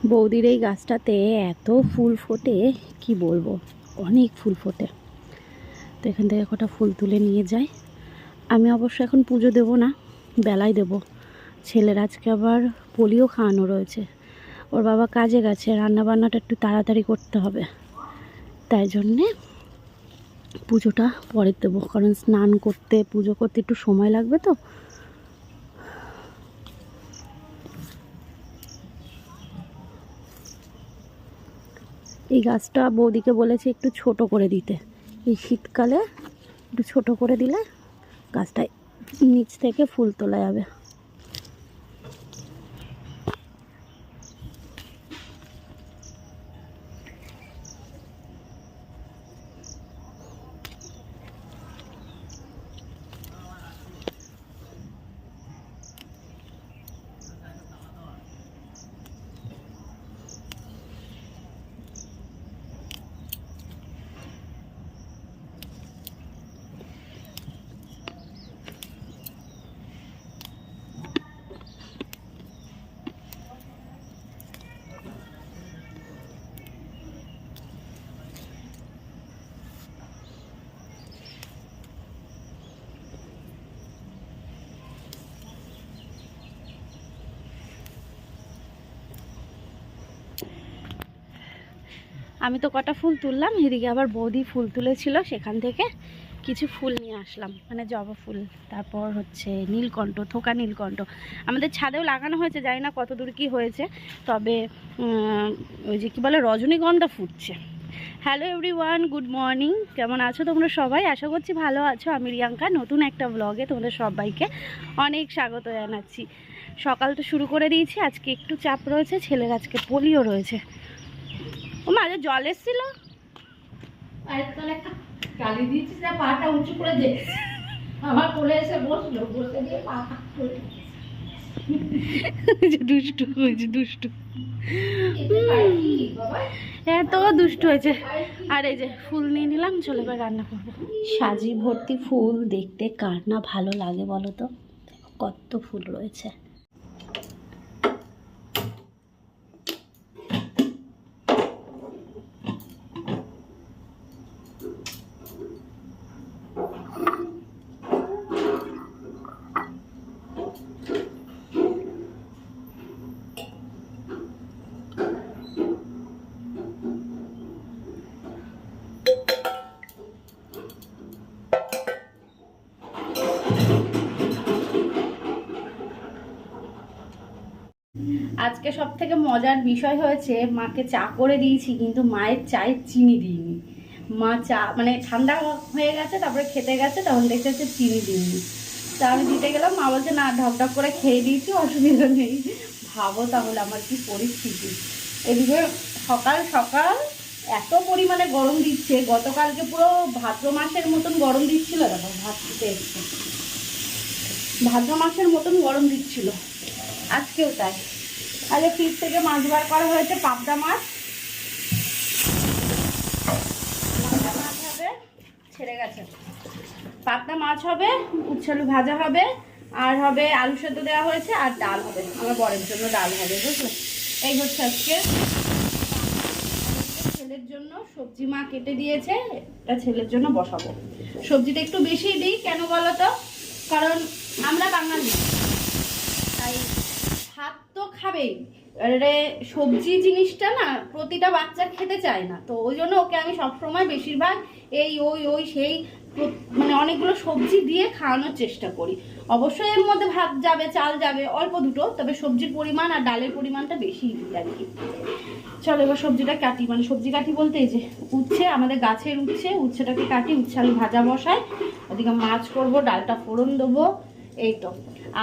বৌদির এই গাছটাতে এত ফুল ফোটে কি বলবো, অনেক ফুল ফোটে। তো এখান থেকে কটা ফুল তুলে নিয়ে যাই। আমি অবশ্য এখন পুজো দেবো না, বেলায় দেব। ছেলের আজকে আবার পোলিও খাওয়ানো রয়েছে, ওর বাবা কাজে গেছে, রান্নাবান্নাটা একটু তাড়াতাড়ি করতে হবে, তাই জন্যে পুজোটা পরে দেবো। কারণ স্নান করতে পুজো করতে একটু সময় লাগবে। তো এই গাছটা বৌদিকে বলেছে একটু ছোট করে দিতে, এই শীতকালে একটু ছোট করে দিলে গাছটায় নিচ থেকে ফুল তোলা যাবে। আমি তো কটা ফুল তুললাম, এদিকে আবার বৌদি ফুল তুলেছিল, সেখান থেকে কিছু ফুল নিয়ে আসলাম, মানে জবা ফুল, তারপর হচ্ছে নীলকণ্ঠ, থোকা নীলকণ্ঠ। আমাদের ছাদেও লাগানো হয়েছে, জানি না কত দূর কী হয়েছে, তবে ওই যে কী বলে রজনীগন্ধা ফুটছে। Hello everyone, good morning. কেমন আছো তোমরা সবাই? আশা করছি ভালো আছো। আমি রিয়াঙ্কা, নতুন একটা ব্লগে তোমাদের সবাইকে অনেক স্বাগত জানাচ্ছি। সকাল তো শুরু করে দিয়েছি, আজকে একটু চাপ রয়েছে, ছেলের আজকে পোলিও রয়েছে। ও মাঝে জল এসেছিল, গালি দিচ্ছিস না, পাটা উঁচু করে দে। আমার কোলে এসে বসলো, বসে দিয়ে পা দুষ্টু হয়েছে, দুষ্টু, এত দুষ্টু হয়েছে। আর এই যে ফুল নিয়ে নিলাম, চলে এবার রান্না করবো। সাজি ভর্তি ফুল দেখতে কার না ভালো লাগে বলো তো? কত ফুল রয়েছে। আজকে সব থেকে মজার বিষয় হয়েছে, মাকে চা করে দিয়েছি কিন্তু মায়ের চায়ে চিনি দিইনি। মা চা মানে ঠান্ডা হয়ে গেছে, তারপরে খেতে গেছে, তখন দেখতে হচ্ছে চিনি দিইনি। তা আমি দিতে গেলাম, মা বলছে না ঢকঢক করে খেয়ে দিয়েছি, অসুবিধা নেই। ভাবো তাহলে আমার কি পরিস্থিতি। এদিকে সকাল সকাল এত পরিমাণে গরম দিচ্ছে, গতকালকে পুরো ভাদ্র মাসের মতন গরম দিচ্ছিল। দেখো ভাত খেতে এসছে, ভাদ্র মাসের মতন গরম দিচ্ছিল, আজকেও তাই। আগে ফ্রিজ থেকে মাছ বার করা হয়েছে, পাবদা মাছ। পাবদা মাছ হবে, ছেড়ে গেছে, পাবদা মাছ হবে, উচ্ছে আলু ভাজা হবে, আর হবে আলু সেদ্ধ দেওয়া হয়েছে, আর ডাল হবে, আমার বরের জন্য ডাল হবে, বুঝলে? এই হচ্ছে আজকে। ছেলের জন্য সবজি মা কেটে দিয়েছে, এটা ছেলের জন্য বসাবো। সবজিটা একটু বেশি দিই, কেন বলো তো? কারণ আমরা বাঙালি, তাই ভাত তো খাবেই, আরে সবজি জিনিসটা না প্রতিটা বাচ্চা খেতে চায় না, তো ওই জন্য ওকে আমি সবসময় বেশিরভাগ এই ওই সেই মানে অনেকগুলো সবজি দিয়ে খাওয়ানোর চেষ্টা করি। অবশ্যই এর মধ্যে ভাত যাবে, চাল যাবে অল্প দুটো, তবে সবজির পরিমাণ আর ডালের পরিমাণটা বেশি দিই আর কি। চলো এবার সবজিটা কাটি, মানে সবজি কাটি বলতে এই যে উচ্ছে, আমাদের গাছের উচ্ছেটাকে কাটি, উচ্ছে আলু ভাজা বসাই, ওদিকে মাছ করব, ডালটা ফোড়ন দেবো, এই তো।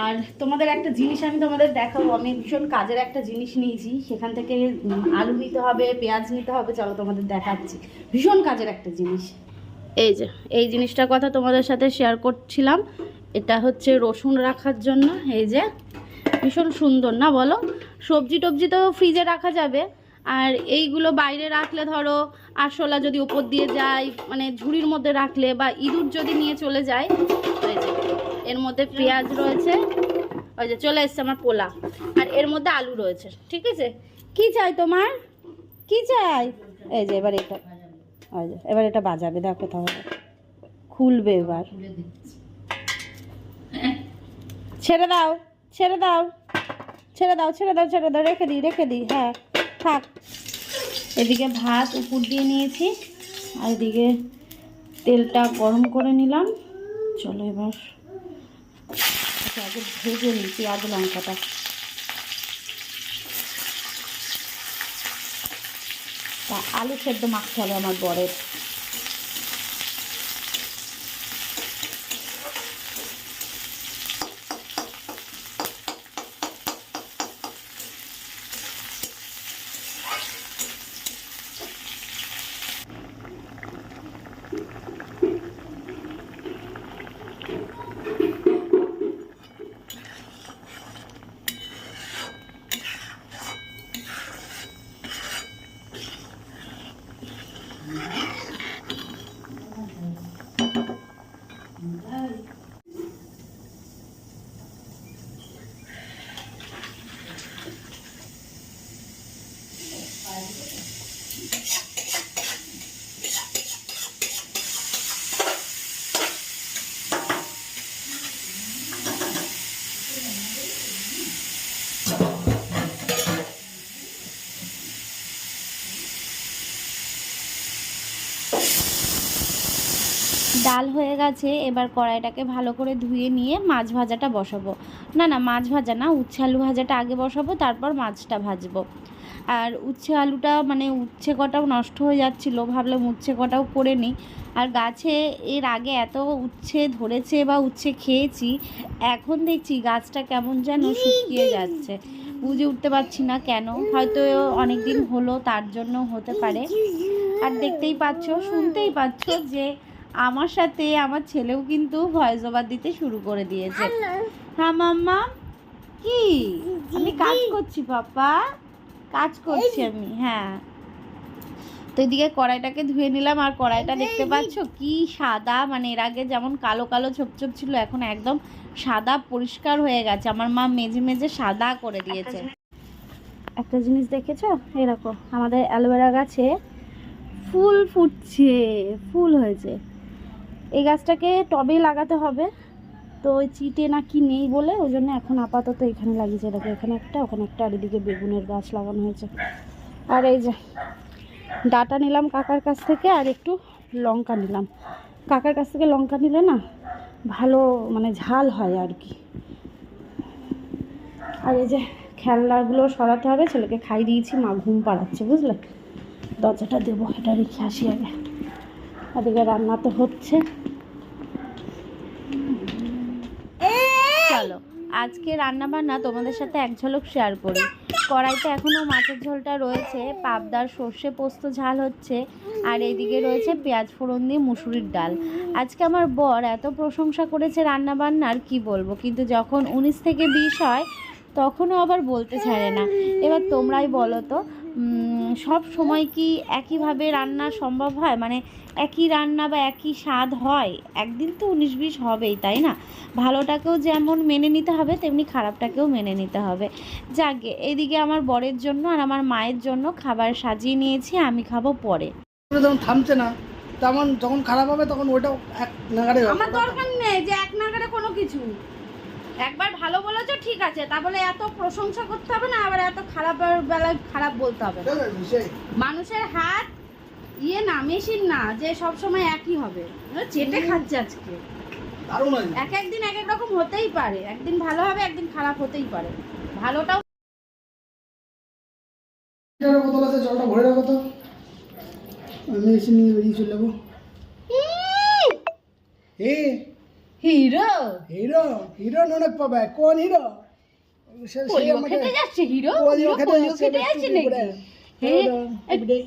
আর তোমাদের একটা জিনিস আমি তোমাদের দেখাবো, আমি ভীষণ কাজের একটা জিনিস নিয়েছি, সেখান থেকে আলু নিতে হবে, পেঁয়াজ নিতে হবে, চলো তোমাদের দেখাচ্ছি। ভীষণ কাজের একটা জিনিস, এই যে এই জিনিসটার কথা তোমাদের সাথে শেয়ার করছিলাম। এটা হচ্ছে রসুন রাখার জন্য, এই যে ভীষণ সুন্দর না বলো? সবজি টবজি তো ফ্রিজে রাখা যাবে, আর এইগুলো বাইরে রাখলে ধরো আরশোলা যদি উপর দিয়ে যায়, মানে ঝুড়ির মধ্যে রাখলে বা ইঁদুর যদি নিয়ে চলে যায়। এই যে এর মধ্যে পেঁয়াজ রয়েছে, ওই যে চলে এসছে আমার পোলা, আর এর মধ্যে আলু রয়েছে। ঠিক আছে, কি চাই তোমার, কি চাই? এই যে এবার এটা, ওই যে এবার এটা বাজাবে, দেখো তাহলে খুলবে এবার। ছেড়ে দাও, ছেড়ে দাও, ছেড়ে দাও, ছেড়ে দাও, ছেড়ে দাও, রেখে দিই, রেখে দিই, হ্যাঁ থাক। এদিকে ভাত উপর দিয়ে নিয়েছি, আর এদিকে তেলটা গরম করে নিলাম। চলো এবার আগে ভেজে নিই পেঁয়াজ লঙ্কাটা। তা আলু সেদ্ধ মাখতে হবে আমার বরের। ডাল হয়ে গেছে, এবার কড়াইটাকে ভালো করে ধুয়ে নিয়ে মাছ ভাজাটা বসাবো। না না, মাছ ভাজা না, উচ্ছে আলু ভাজাটা আগে বসাবো, তারপর মাছটা ভাজবো। আর উচ্ছে আলুটা মানে উচ্ছে কটাও নষ্ট হয়ে যাচ্ছিলো, ভাবলাম উচ্ছে কটাও করে নিই। আর গাছে এর আগে এত উচ্ছে ধরেছে বা উচ্ছে খেয়েছি, এখন দেখছি গাছটা কেমন যেন শুকিয়ে যাচ্ছে, বুঝে উঠতে পারছি না কেন, হয়তো অনেক দিন হলো তার জন্য হতে পারে। আর দেখতেই পাচ্ছ, শুনতেই পাচ্ছ যে আমার সাথে আমার ছেলেও কিন্তু ভয়েস ওভার দিতে শুরু করে দিয়েছে। হ্যাঁ মাম্মা, কি আমি কাজ করছি পাপা, কাজ করছি আমি। হ্যাঁ, তো এদিকে কড়াইটাকে ধুয়ে নিলাম, আর কড়াইটা দেখতে পাচ্ছ কি সাদা, মানে এর আগে যেমন কালো কালো ছোপ ছোপ ছিল, এখন একদম সাদা পরিষ্কার হয়ে গেছে। আমার মা মেজে মেজে সাদা করে দিয়েছে। একটা জিনিস দেখেছো, এরকম আমাদের অ্যালোভেরা গাছে ফুল ফুটছে, ফুল হয়েছে। এই গাছটাকে টবে লাগাতে হবে, তো ওই চিটে না কি নেই বলে ওই জন্য এখন আপাতত এখানে লাগিয়েছে। দেখো এখানে একটা, ওখানে একটা, আর এদিকে বেগুনের গাছ লাগানো হয়েছে। আর এই যে ডাটা নিলাম কাকার কাছ থেকে, আর একটু লঙ্কা নিলাম। কাকার কাছ থেকে লঙ্কা নিলে না ভালো মানে ঝাল হয় আর কি। আর এই যে খেলনাগুলো সরাতে হবে, ছেলেকে খাই দিয়েছি, মা ঘুম পাড়াচ্ছে, বুঝলে। দরজাটা দেবো, এটা রেখে আসি আগে। এদিকে রান্না তো হচ্ছে। চলো আজকে রান্না বান্না তোমাদের সাথে এক ঝলক শেয়ার করি। কড়াইতে এখনও মাছের ঝোলটা রয়েছে, পাবদার সর্ষে পোস্ত ঝাল হচ্ছে, আর এদিকে রয়েছে পেঁয়াজ ফোড়ন দিয়ে মুসুরির ডাল। আজকে আমার বর এত প্রশংসা করেছে রান্না বান্নার, কি বলবো, কিন্তু যখন 19 থেকে 20 হয় তখনও আবার বলতে ছাড়ে না। এবার তোমরাই বলো তো, সব সময় কি একইভাবে রান্না সম্ভব হয়? মানে একই রান্না বা একই স্বাদ হয়? একদিন তো 19-20 হবেই, তাই না? ভালোটাকেও যেমন মেনে নিতে হবে, তেমনি খারাপটাকেও মেনে নিতে হবে। যাকে এদিকে আমার বরের জন্য আর আমার মায়ের জন্য খাবার সাজিয়ে নিয়েছি, আমি খাবো পরে। যখন থামছে না, তেমন যখন খারাপ হবে তখন ওটাও এক নাগাড়ে আমার দরকার নেই যে এক নাগাড়ে কোনো কিছু। একবার ভালো বলেছো ঠিক আছে, তা বলে এত প্রশংসা করতে হবে না, আবার এত খারাপের বেলায় খারাপ বলতে হবে না। মানুষের হাত ইয়ে না, মেশিন না যে সব সময় একই হবে। চেটে খাচ্ছে আজকে, এক একদিন এক এক রকম হতেই পারে, একদিন ভালো হবে একদিন খারাপ হতেই পারে। ভালোটাও বোতল আছে, জলটা ভরে রাখো তো, আমি এসে নিয়ে বেরিয়ে চলে যাবো। হিরো হিরো হিরো অনেক পাবে, কোন হিরো? পোলিও খেতে যাচ্ছে হিরো, পোলিও খেতে যাচ্ছে নাকি?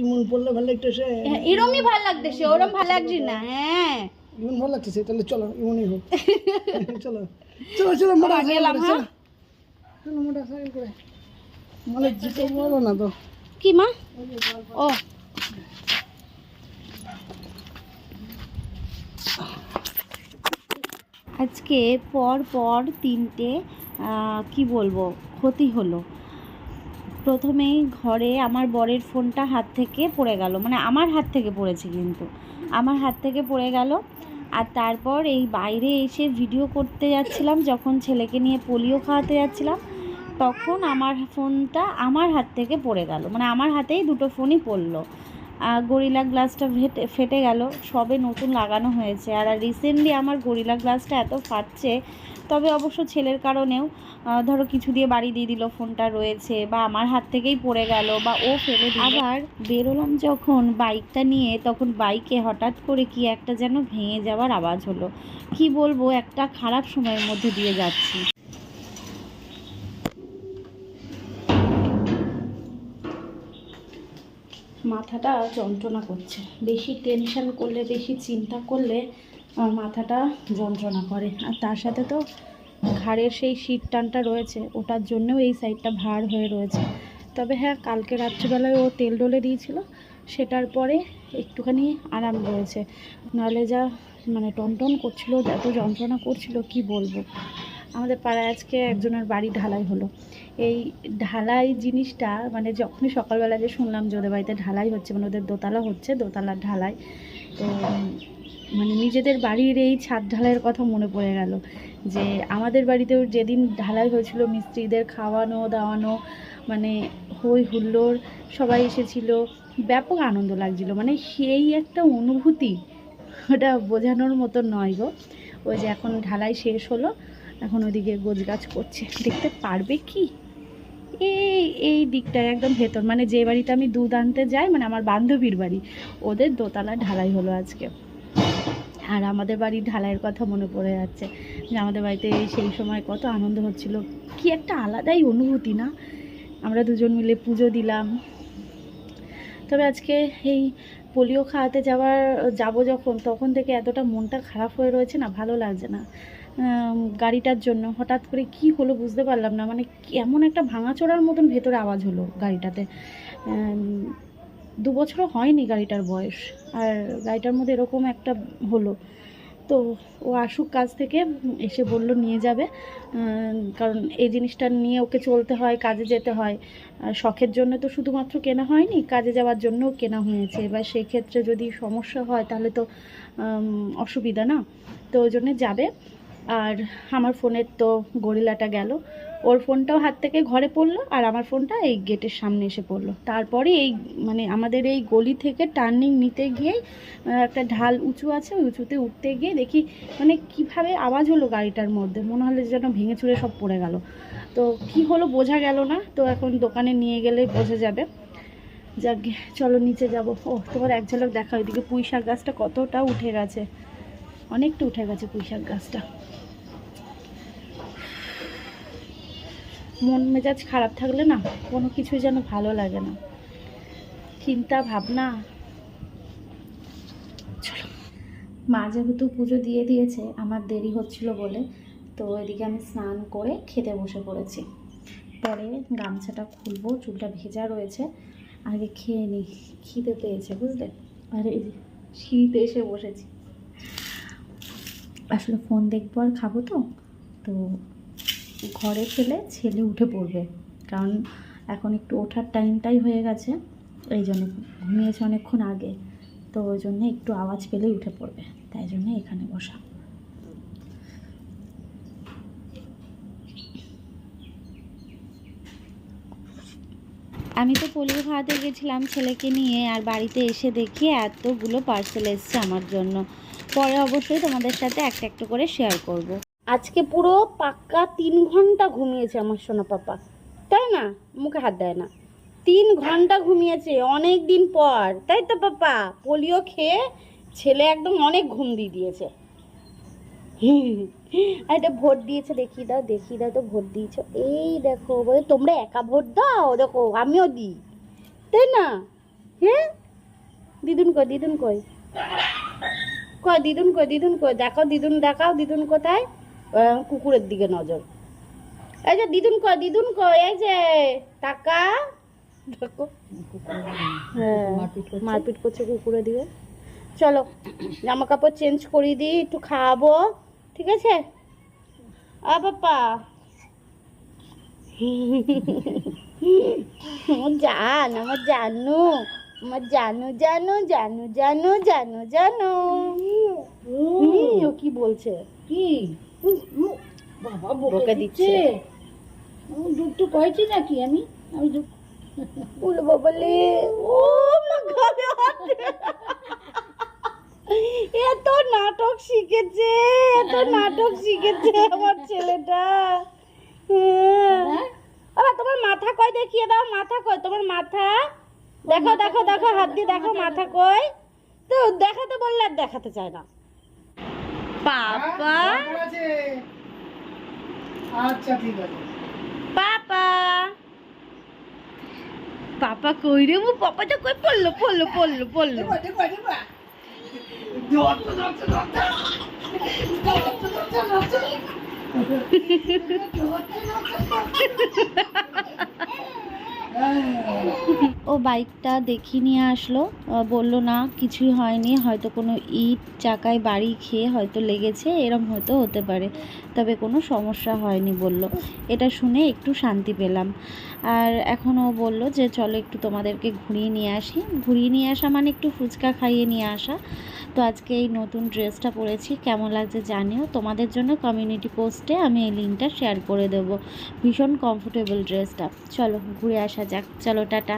ইমন পড়লে ভালো লাগতেছে, এরমই ভালো লাগতেছে, ওরম ভালো লাগছে না। হ্যাঁ ইমন ভালো লাগতেছে, তাহলে চলো ইমনই হোক। চলো চলো চলো মোটা গেলাম। হ্যাঁ চলো মোটা সাইকেল করে, মানে জিতে বলো না তো কি মা? ও আজকে পর 3টে কি বলবো, ক্ষতি হলো। প্রথমেই ঘরে আমার বরের ফোনটা হাত থেকে পড়ে গেল, মানে আমার হাত থেকে পড়েছে, কিন্তু আমার হাত থেকে পড়ে গেল। আর তারপর এই বাইরে এসে ভিডিও করতে যাচ্ছিলাম, যখন ছেলেকে নিয়ে পোলিও খাওয়াতে যাচ্ছিলাম, তখন আমার ফোনটা আমার হাত থেকে পড়ে গেল, মানে আমার হাতেই দুটো ফোনই পড়লো। গরিলা গ্লাসটা ফেটে গেল, সবে নতুন লাগানো হয়েছে। আর রিসেন্টলি আমার গরিলা গ্লাসটা এত ফাটছে, তবে অবশ্য ছেলের কারণেও, ধরো কিছু দিয়ে বাড়ি দিয়ে দিল, ফোনটা রয়েছে, বা আমার হাত থেকেই পড়ে গেল, বা ও ফেলে দিল। আবার বেরোলাম যখন বাইকটা নিয়ে, তখন বাইকে হঠাৎ করে কি একটা যেন ভেঙে যাওয়ার আওয়াজ হলো। কি বলবো, একটা খারাপ সময়ের মধ্যে দিয়ে যাচ্ছি। মাথাটা যন্ত্রণা করছে, বেশি টেনশন করলে, বেশি চিন্তা করলে আমার মাথাটা যন্ত্রণা করে। আর তার সাথে তো ঘাড়ের সেই শীত টানটা রয়েছে, ওটার জন্যও এই সাইডটা ভার হয়ে রয়েছে। তবে হ্যাঁ, কালকে রাত্রিবেলায় ও তেল ডলে দিয়েছিল, সেটার পরে একটুখানি আরাম রয়েছে। নাহলে যা মানে টনটন করছিল, এত যন্ত্রণা করছিল কি বলবো। আমাদের পাড়ায় আজকে একজনের বাড়ি ঢালাই হলো। এই ঢালাই জিনিসটা মানে যখনই সকালবেলা যে শুনলাম যে ওদের বাড়িতে ঢালাই হচ্ছে, মানে ওদের দোতলা হচ্ছে, দোতলার ঢালাই, তো মানে নিজেদের বাড়ির এই ছাদ ঢালাইয়ের কথা মনে পড়ে গেল যে আমাদের বাড়িতেও যেদিন ঢালাই হয়েছিল, মিস্ত্রিদের খাওয়ানো দাওয়ানো, মানে হই হুল্লোড়, সবাই এসেছিল, ব্যাপক আনন্দ লাগছিল। মানে সেই একটা অনুভূতি, ওটা বোঝানোর মতো নয় গো। ওই যে এখন ঢালাই শেষ হলো, এখন ওইদিকে গোছগাছ করছে, দেখতে পারবে কি এই দিকটায় একদম ভেতর, মানে যে বাড়িতে আমি দুধ আনতে যাই, মানে আমার বান্ধবীর বাড়ি, ওদের দোতলা ঢালাই হলো আজকে। আর আমাদের বাড়ির ঢালাইয়ের কথা মনে পড়ে যাচ্ছে যে আমাদের বাড়িতে সেই সময় কত আনন্দ হচ্ছিল, কি একটা আলাদাই অনুভূতি না। আমরা দুজন মিলে পুজো দিলাম। তবে আজকে এই পোলিও খাওয়াতে যাব যখন, তখন থেকে এতটা মনটা খারাপ হয়ে রয়েছে না, ভালো লাগছে না। গাড়িটার জন্য হঠাৎ করে কি হলো বুঝতে পারলাম না, মানে এমন একটা ভাঙাচোরার মতন ভেতরে আওয়াজ হলো গাড়িটাতে। 2 বছরও হয়নি গাড়িটার বয়স, আর গাড়িটার মধ্যে এরকম একটা হলো। তো ও আসুক কাজ থেকে, এসে বললো নিয়ে যাবে, কারণ এই জিনিসটা নিয়ে ওকে চলতে হয়, কাজে যেতে হয়। শখের জন্য তো শুধুমাত্র কেনা হয়নি, কাজে যাওয়ার জন্যও কেনা হয়েছে। এবার সেক্ষেত্রে যদি সমস্যা হয় তাহলে তো অসুবিধা না, তো ওই জন্যে যাবে। আর আমার ফোনের তো গরিলাটা গেল, ওর ফোনটাও হাত থেকে ঘরে পড়লো, আর আমার ফোনটা এই গেটের সামনে এসে পড়লো। তারপরে এই মানে আমাদের এই গলি থেকে টার্নিং নিতে গিয়েই একটা ঢাল উঁচু আছে, ওই উঁচুতে উঠতে গিয়ে দেখি মানে কিভাবে আওয়াজ হলো গাড়িটার মধ্যে, মনে হলো যেন ভেঙে চুরে সব পড়ে গেল। তো কি হলো বোঝা গেল না, তো এখন দোকানে নিয়ে গেলেই বোঝা যাবে। যাক, চলো নিচে যাব। ও তোমার এক ঝলক দেখা, ওইদিকে পুঁই শাক গাছটা কতটা উঠে গেছে, অনেকটা উঠে গেছে পুঁই শাক গাছটা। মন মেজাজ খারাপ থাকলে না কোনো কিছু যেন ভালো লাগে না, চিন্তা ভাবনা। চলো, মা যেহেতু পুজো দিয়ে দিয়েছে, আমার দেরি হচ্ছিল বলে, তো এদিকে আমি স্নান করে খেতে বসে পড়েছি। পরে গামছাটা খুলবো, চুলটা ভেজা রয়েছে, আগে খেয়ে নিই, খিদে পেয়েছে বুঝলে। আর এই যে শীত এসে বসেছি, আসলে ফোন দেখবো আর খাবো, তো ঘরে ছেলে উঠে পড়বে, কারণ এখন একটু ওঠার টাইমটাই হয়ে গেছে, এই জন্য ঘুমিয়েছে অনেকক্ষণ আগে, তো ওই জন্য একটু আওয়াজ পেলেই উঠে পড়বে, তাই জন্য এখানে বসা। আমি তো পোলিও খাওয়াতে গেছিলাম ছেলেকে নিয়ে, আর বাড়িতে এসে দেখি এতগুলো পার্সেল এসছে আমার জন্য। পরে অবশ্যই তোমাদের সাথে একটা একটা করে শেয়ার করব। আজকে পুরো পাক্কা 3 ঘন্টা ঘুমিয়েছে আমার সোনা পাপা, তাই না? মুখে হাত দেয় না, 3 ঘন্টা ঘুমিয়েছে অনেক দিন পর, তাই তো পাপা? পোলিও খেয়ে ছেলে একদম অনেক ঘুম দিয়ে দিয়েছে। আর এটা ভোট দিয়েছে, দেখিয়ে দাও তো ভোট দিয়েছ। এই দেখো, বলে তোমরা একা ভোট দাও, দেখো আমিও দিই, তাই না? হ্যাঁ, দিদুন কই দিদুন দেখাও দিদুন কোথায়? কুকুরের দিকে নজর। এই যে দিদুন কই, এই যে টাকা দেখো, হ্যাঁ মারপিট করছে কুকুরের দিকে। চলো জামা কাপড় চেঞ্জ করিয়ে দিই, একটু খাওয়াবো, ঠিক আছে? বাপ্পা আমার জান, আমার জানু, আমার জানু জানু জানু জানু জানু জানু। ও কি বলছে? কি বাবা বকে বকে দিচ্ছে। দিচ্ছে। আমি দুধ কয়েছি নাকি আমি আমি দুধ বলে বাবালে, ও মা গালে হাত দে। এত নাটক শিখেছে, এত নাটক শিখেছে আমার ছেলেটা। হ্যাঁ? আবার তোমার মাথা কই দেখিয়ে দাও, মাথা কই তোমার মাথা? দেখো দেখো দেখো, হাত দিয়ে দেখো মাথা কই। তো দেখাতে বললে আর দেখাতে চায় না। পাপা, দরকার আছে। আচ্ছা ঠিক আছে। পাপা, পাপা কই রে? মো পাপাটা কই? পড়লো পড়লো পড়লো পড়লো। ও বাইকটা দেখিয়ে নিয়ে আসলো, বলল না কিছুই হয়নি, হয়তো কোনো ইট চাকায় বাড়ি খেয়ে হয়তো লেগেছে, এরম হয়তো হতে পারে, তবে কোনো সমস্যা হয়নি বলল। এটা শুনে একটু শান্তি পেলাম। আর এখন ও বলল যে চলো একটু তোমাদেরকে ঘুরিয়ে নিয়ে আসি। ঘুরিয়ে নিয়ে আসা মানে একটু ফুচকা খাইয়ে নিয়ে আসা। তো আজকে এই নতুন ড্রেসটা পরেছি, কেমন লাগছে জানিও। তোমাদের জন্য কমিউনিটি পোস্টে আমি এই লিঙ্কটা শেয়ার করে দেবো। ভীষণ কমফোর্টেবল ড্রেসটা। চলো ঘুরে আসা যাক, চলো টাটা।